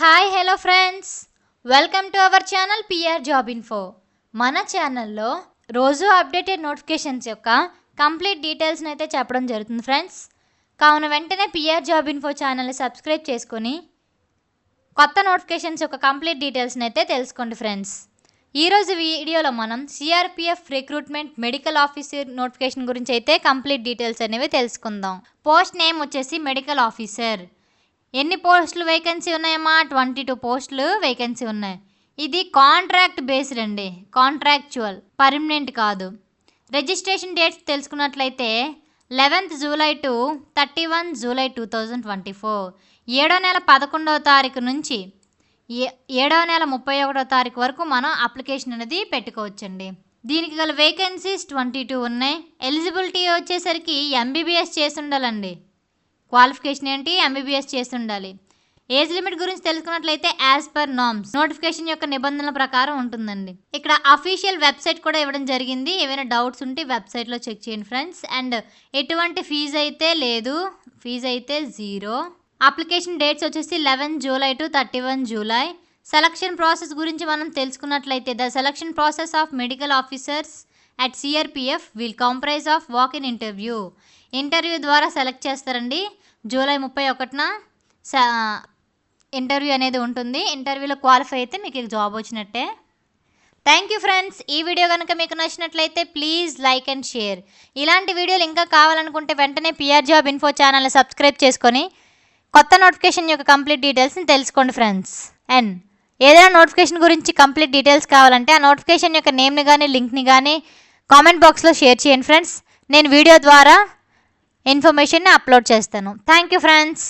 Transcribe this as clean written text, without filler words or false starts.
Hi hello friends, welcome to our channel PR job info. మన ఛానల్లో రోజు updated notifications యొక్క కంప్లీట్ డీటెయిల్స్ని అయితే చెప్పడం జరుగుతుంది ఫ్రెండ్స్. కావున వెంటనే పిఆర్ జాబ్ ఇన్ఫో ఛానల్ని సబ్స్క్రైబ్ చేసుకొని కొత్త నోటిఫికేషన్స్ యొక్క కంప్లీట్ డీటెయిల్స్ని అయితే తెలుసుకోండి ఫ్రెండ్స్. ఈరోజు వీడియోలో మనం CRPF recruitment medical officer notification గురించి అయితే కంప్లీట్ డీటెయిల్స్ అనేవి తెలుసుకుందాం. పోస్ట్ నేమ్ వచ్చేసి మెడికల్ ఆఫీసర్. ఎన్ని పోస్టులు వేకెన్సీ ఉన్నాయమ్మా? 22 పోస్టులు వేకెన్సీ ఉన్నాయి. ఇది కాంట్రాక్ట్ బేస్డ్ అండి, కాంట్రాక్చువల్, పర్మనెంట్ కాదు. రిజిస్ట్రేషన్ డేట్స్ తెలుసుకున్నట్లయితే 11th జూలై టు 31 జూలై 2024. 7వ నెల 11వ తారీఖు నుంచి 7వ నెల 31వ తారీఖు వరకు మనం అప్లికేషన్ అనేది పెట్టుకోవచ్చండి. దీనికి గల వేకెన్సీస్ 22 ఉన్నాయి. ఎలిజిబిలిటీ వచ్చేసరికి ఎంబీబీఎస్ చేసి ఉండాలండి. క్వాలిఫికేషన్ ఏంటి? ఎంబీబీఎస్ చేసి ఉండాలి. ఏజ్ లిమిట్ గురించి తెలుసుకున్నట్లయితే యాజ్ పర్ నార్మ్స్ నోటిఫికేషన్ యొక్క నిబంధనల ప్రకారం ఉంటుందండి. ఇక్కడ అఫీషియల్ వెబ్సైట్ కూడా ఇవ్వడం జరిగింది. ఏమైనా డౌట్స్ ఉంటే వెబ్సైట్లో చెక్ చేయండి ఫ్రెండ్స్. అండ్ ఎటువంటి ఫీజు అయితే లేదు, ఫీజు అయితే 0. అప్లికేషన్ డేట్స్ వచ్చేసి 11 July to 31 July. Selection process గురించి మనం తెలుసుకున్నట్లయితే the selection process of medical officers at CRPF will comprise of walk in interview. Interview ద్వారా సెలెక్ట్ చేస్తారండి. జూలై 31న ఇంటర్వ్యూ అనేది ఉంటుంది. ఇంటర్వ్యూలో క్వాలిఫై అయితే మీకు జాబ్ వచ్చినట్టే. Thank you friends. ఈ వీడియో కనుక మీకు నచ్చినట్లయితే ప్లీజ్ లైక్ అండ్ షేర్. ఇలాంటి వీడియోలు ఇంకా కావాలనుకుంటే వెంటనే పిఆర్ జాబ్ ఇన్ఫో ఛానల్ని సబ్స్క్రైబ్ చేసుకొని కొత్త నోటిఫికేషన్ యొక్క కంప్లీట్ డీటెయిల్స్ని తెలుసుకోండి ఫ్రెండ్స్. అండ్ ఏదైనా నోటిఫికేషన్ గురించి కంప్లీట్ డీటెయిల్స్ కావాలంటే ఆ నోటిఫికేషన్ యొక్క నేమ్ని కానీ లింక్ని కానీ కామెంట్ బాక్స్లో షేర్ చేయండి ఫ్రెండ్స్. నేను వీడియో ద్వారా ఇన్ఫర్మేషన్ని అప్లోడ్ చేస్తాను. Thank you friends.